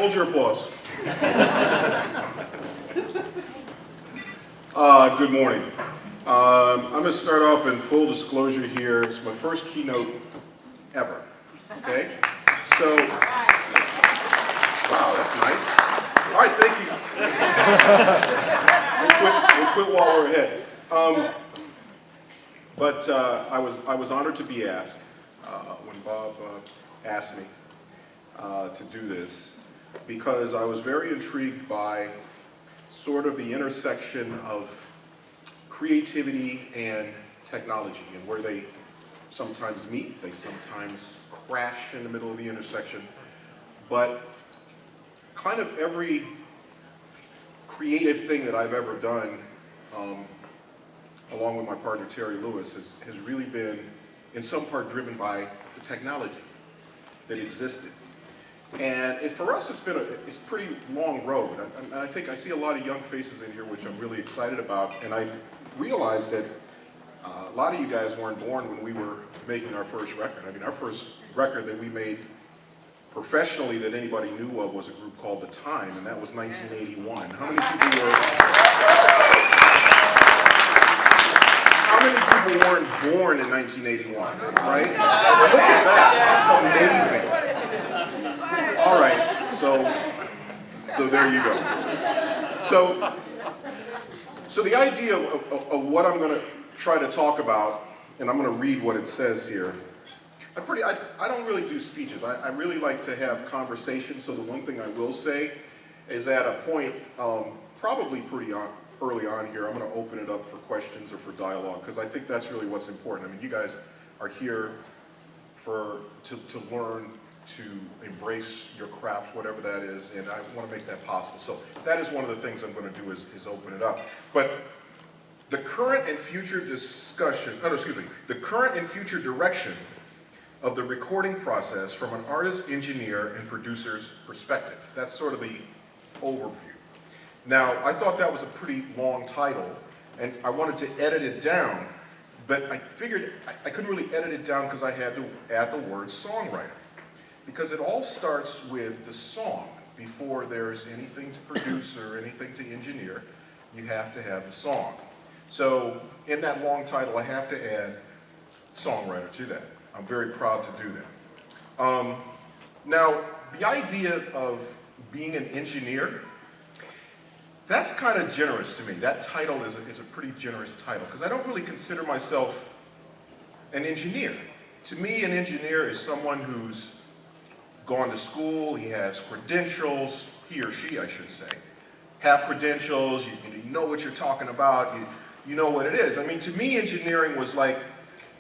hold your applause. Good morning. I'm going to start off in full disclosure here. It's my first keynote ever. Okay? So, wow, that's nice. All right, thank you. We'll quit while we're ahead. But I was honored to be asked when Bob asked me to do this, because I was very intrigued by sort of the intersection of creativity and technology, and where they sometimes meet, they sometimes crash in the middle of the intersection. But kind of every creative thing that I've ever done, along with my partner Terry Lewis, has really been in some part driven by the technology that existed. And for us, it's a pretty long road. And I think I see a lot of young faces in here, which I'm really excited about. And I realized that a lot of you guys weren't born when we were making our first record. I mean, our first record that we made professionally that anybody knew of was a group called The Time, and that was 1981. How many people weren't born in 1981, right? Look at that, that's amazing. All right, so there you go. So the idea of what I'm going to try to talk about, and I'm going to read what it says here. I don't really do speeches. I really like to have conversations. So the one thing I will say is at a point, probably pretty early on here, I'm going to open it up for questions or for dialogue, because I think that's really what's important. I mean, you guys are here to learn, to embrace your craft, whatever that is, and I want to make that possible. So that is one of the things I'm going to do is open it up. But the current and future the current and future direction of the recording process from an artist, engineer, and producer's perspective. That's sort of the overview. Now, I thought that was a pretty long title, and I wanted to edit it down, but I figured I couldn't really edit it down because I had to add the word songwriter. Because it all starts with the song. Before there's anything to produce or anything to engineer, you have to have the song. So in that long title, I have to add songwriter to that. I'm very proud to do that. Now, the idea of being an engineer, that's kind of generous to me. That title is a pretty generous title, because I don't really consider myself an engineer. To me, an engineer is someone who's gone to school, he has credentials, he or she, I should say, have credentials, you know what you're talking about, you know what it is. I mean, to me, engineering was like,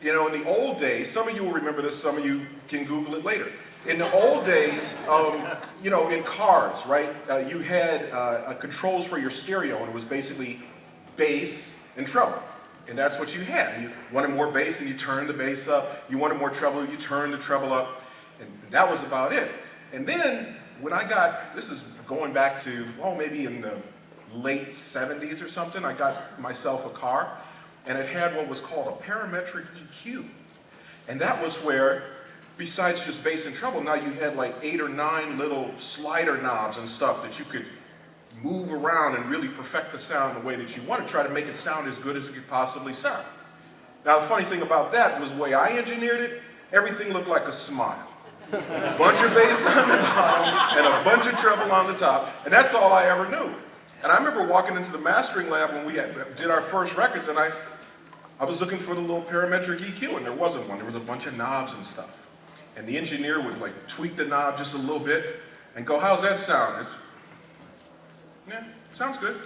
in the old days, some of you will remember this, some of you can Google it later. In the old days, in cars, right, you had controls for your stereo, and it was basically bass and treble. And that's what you had. You wanted more bass, and you turned the bass up. You wanted more treble, you turned the treble up. And that was about it. And then, when this is going back to, maybe in the late 70s or something, I got myself a car, and it had what was called a parametric EQ. And that was where, besides just bass and treble, now you had like 8 or 9 little slider knobs and stuff that you could move around and really perfect the sound the way that you want to, try to make it sound as good as it could possibly sound. Now, the funny thing about that was the way I engineered it, everything looked like a smile. A bunch of bass on the bottom and a bunch of treble on the top, and that's all I ever knew. And I remember walking into the mastering lab when we did our first records, and I was looking for the little parametric EQ, and there wasn't one. There was a bunch of knobs and stuff. And the engineer would like tweak the knob just a little bit and go, "How's that sound?" Yeah, sounds good.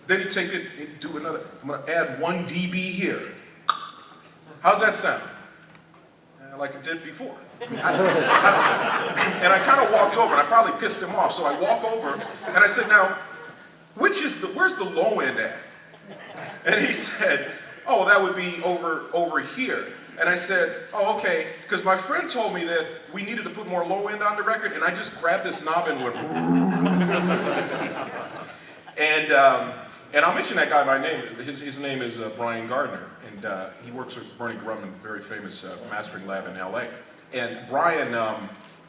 Then he'd take it and do another. I'm going to add 1 dB here. How's that sound? Like it did before. And I kind of walked over, and I probably pissed him off, so I walk over, and I said, "Now, where's the low end at?" And he said, "Oh, that would be over here." And I said, "Oh, okay," because my friend told me that we needed to put more low end on the record, and I just grabbed this knob and went, and I'll mention that guy by name. His name is Brian Gardner, and he works with Bernie Grumman, a very famous mastering lab in LA. And Brian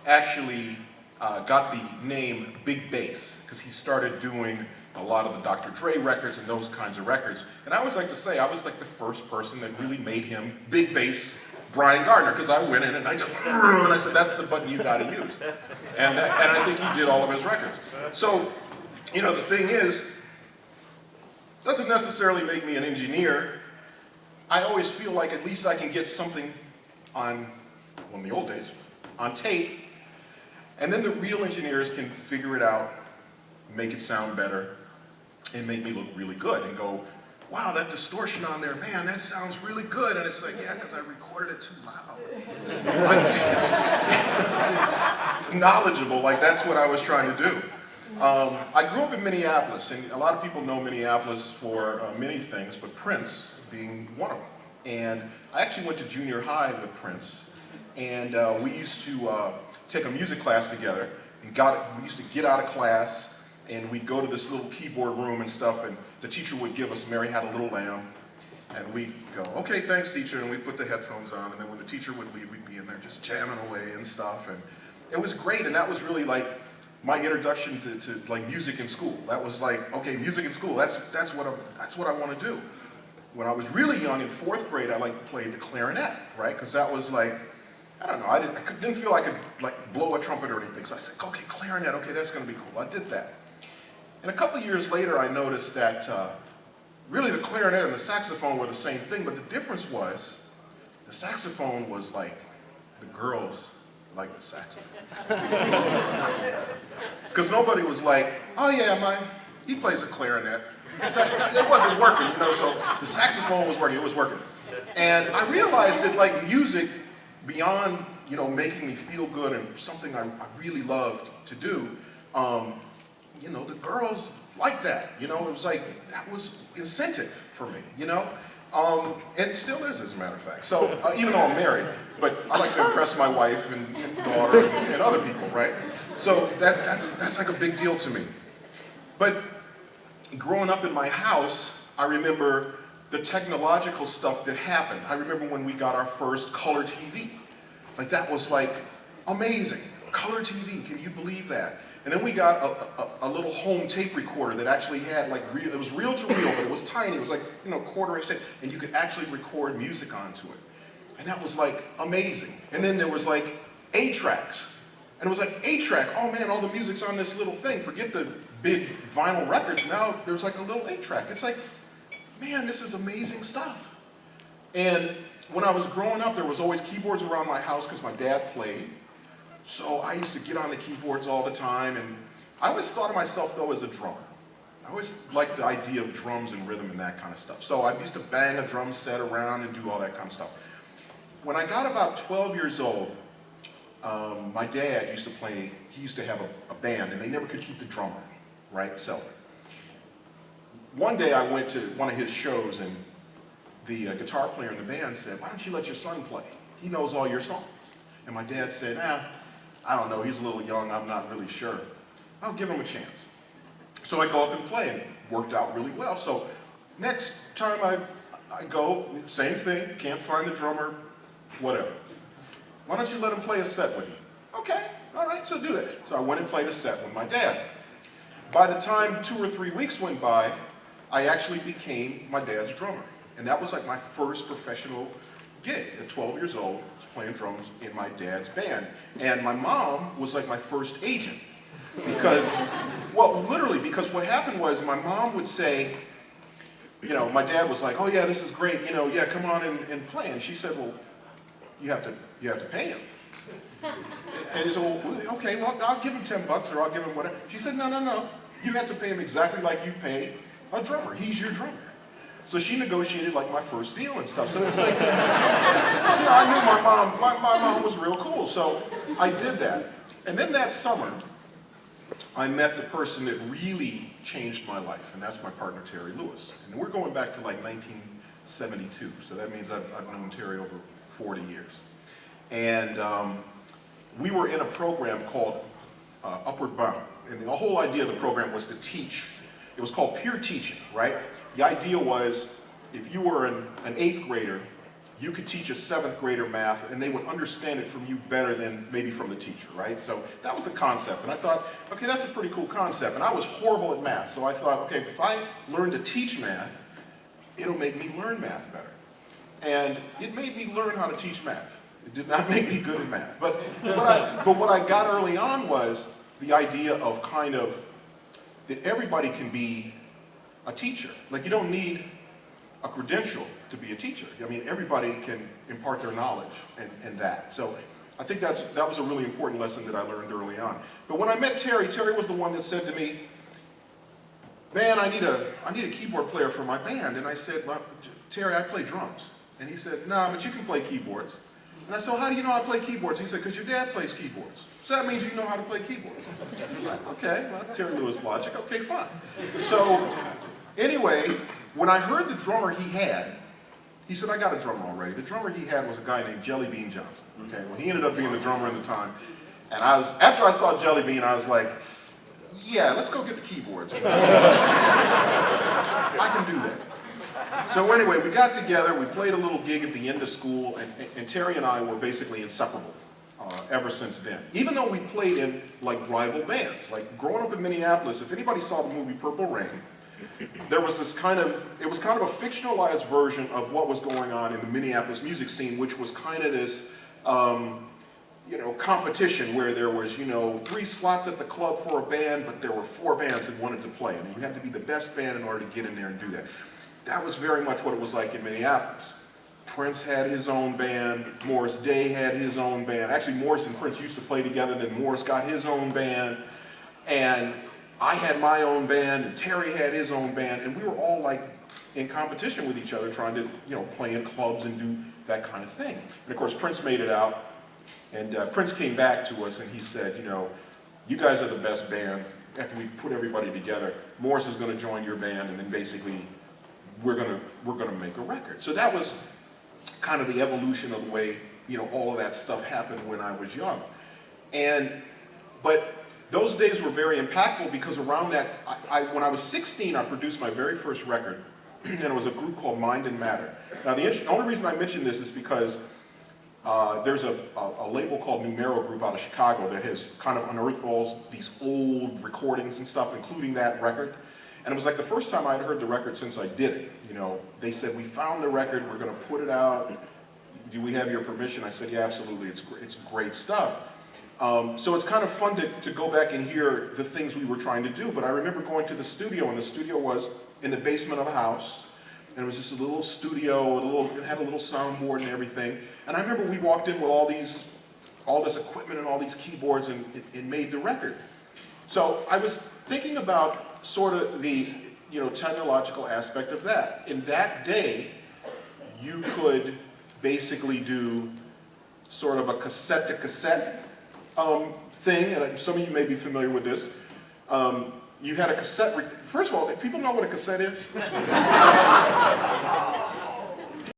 actually got the name Big Bass because he started doing a lot of the Dr. Dre records and those kinds of records. And I always like to say I was like the first person that really made him Big Bass Brian Gardner, because I went in and I just, and I said, that's the button you got to use. And I think he did all of his records. So, you know, the thing is, doesn't necessarily make me an engineer. I always feel like at least I can get something on, well, in the old days, on tape, and then the real engineers can figure it out, make it sound better, and make me look really good and go, wow, that distortion on there, man, that sounds really good. And it's like, yeah, because I recorded it too loud. It's knowledgeable, like that's what I was trying to do. I grew up in Minneapolis, and a lot of people know Minneapolis for many things, but Prince being one of them. And I actually went to junior high with Prince, and we used to take a music class together, and we used to get out of class, and we'd go to this little keyboard room and stuff, and the teacher would give us Mary Had a Little Lamb, and we'd go, okay, thanks, teacher, and we'd put the headphones on, and then when the teacher would leave, we'd be in there just jamming away and stuff, and it was great, and that was really like my introduction to like music in school. That was like, okay, music in school, that's what I want to do. When I was really young, in 4th grade, I like played the clarinet, right, because that was like, I don't know, I didn't feel I could like blow a trumpet or anything, so I said, okay, clarinet, okay, that's going to be cool. I did that. And a couple of years later, I noticed that really the clarinet and the saxophone were the same thing, but the difference was the saxophone was like the girls like the saxophone. Because nobody was like, oh yeah, he plays a clarinet. It wasn't working, you know, so the saxophone was working, it was working. And I realized that like music, beyond, you know, making me feel good and something I really loved to do, you know, the girls like that, you know, it was like, that was incentive for me, you know, and still is, as a matter of fact. So, even though I'm married, but I like to impress my wife and daughter and other people, right? So that's like a big deal to me. But growing up in my house, I remember the technological stuff that happened. I remember when we got our first color TV. Like, that was like amazing. Color TV, can you believe that? And then we got a little home tape recorder that actually had like, it was reel to reel, but it was tiny. It was like, you know, 1/4 inch tape, and you could actually record music onto it. And that was like amazing. And then there was like 8-tracks. And it was like 8-track, oh man, all the music's on this little thing. Forget the big vinyl records, now there's like a little 8-track. It's like, man, this is amazing stuff. And when I was growing up, there was always keyboards around my house because my dad played. So I used to get on the keyboards all the time, and I always thought of myself, though, as a drummer. I always liked the idea of drums and rhythm and that kind of stuff. So I used to bang a drum set around and do all that kind of stuff. When I got about 12 years old, my dad used to play, he used to have a band, and they never could keep the drummer, right? So one day I went to one of his shows, and the guitar player in the band said, why don't you let your son play? He knows all your songs. And my dad said, I don't know, he's a little young, I'm not really sure. I'll give him a chance. So I go up and play, and it worked out really well. So next time I go, same thing, can't find the drummer, whatever. Why don't you let him play a set with you? Okay, all right, so do that. So I went and played a set with my dad. By the time 2 or 3 weeks went by, I actually became my dad's drummer. And that was like my first professional gig at 12 years old, playing drums in my dad's band. And my mom was like my first agent. Because, well, literally, because what happened was my mom would say, you know, my dad was like, oh yeah, this is great, you know, yeah, come on and play. And she said, well, you have to pay him. And he said, well, okay, well, I'll give him $10 or I'll give him whatever. She said, no, you have to pay him exactly like you pay a drummer. He's your drummer. So she negotiated like my first deal and stuff. So it's like, you know, I knew my mom was real cool. So I did that. And then that summer, I met the person that really changed my life, and that's my partner, Terry Lewis. And we're going back to like 1972. So that means I've known Terry over 40 years. And we were in a program called Upward Bound. And the whole idea of the program was to teach. It was called peer teaching, right? The idea was if you were an 8th grader, you could teach a 7th grader math and they would understand it from you better than maybe from the teacher, right? So that was the concept. And I thought, okay, that's a pretty cool concept. And I was horrible at math. So I thought, okay, if I learn to teach math, it'll make me learn math better. And it made me learn how to teach math. It did not make me good at math. But what I got early on was the idea of kind of that everybody can be a teacher. Like, you don't need a credential to be a teacher. I mean, everybody can impart their knowledge and that. So I think that was a really important lesson that I learned early on. But when I met Terry, Terry was the one that said to me, man, I need a keyboard player for my band. And I said, well, Terry, I play drums. And he said, nah, but you can play keyboards. And I said, well, how do you know I play keyboards? He said, because your dad plays keyboards. So that means you know how to play keyboards. Like, okay, well, Terry Lewis logic, okay, fine. So anyway, when I heard the drummer he had, he said, I got a drummer already. The drummer he had was a guy named Jelly Bean Johnson. Okay, well, he ended up being the drummer at the time. And after I saw Jelly Bean, I was like, yeah, let's go get the keyboards. I can do that. So anyway, we got together, we played a little gig at the end of school, and Terry and I were basically inseparable ever since then. Even though we played in like rival bands. Like growing up in Minneapolis, if anybody saw the movie Purple Rain, there was this it was kind of a fictionalized version of what was going on in the Minneapolis music scene, which was kind of this, competition where there was, 3 slots at the club for a band, but there were 4 bands that wanted to play, and you had to be the best band in order to get in there and do that. That was very much what it was like in Minneapolis. Prince had his own band, Morris Day had his own band. Actually, Morris and Prince used to play together, then Morris got his own band, and I had my own band, and Terry had his own band, and we were all like in competition with each other, trying to, play in clubs and do that kind of thing. And of course, Prince made it out, and Prince came back to us and he said, you guys are the best band. After we put everybody together, Morris is going to join your band, and then basically we're gonna make a record. So that was kind of the evolution of the way, all of that stuff happened when I was young. But those days were very impactful because around that, when I was 16, I produced my very first record, and it was a group called Mind and Matter. Now, the only reason I mention this is because there's a label called Numero Group out of Chicago that has kind of unearthed all these old recordings and stuff, including that record. And it was like the first time I'd heard the record since I did it. They said, we found the record, we're going to put it out. Do we have your permission? I said, yeah, absolutely, it's great stuff. So it's kind of fun to go back and hear the things we were trying to do. But I remember going to the studio, and the studio was in the basement of a house. And it was just a little studio, it had a little soundboard and everything. And I remember we walked in with all this equipment and all these keyboards, and it made the record. So I was thinking about sort of the technological aspect of that. In that day, you could basically do sort of a cassette-to-cassette thing, and some of you may be familiar with this. You had a cassette. First of all, do people know what a cassette is?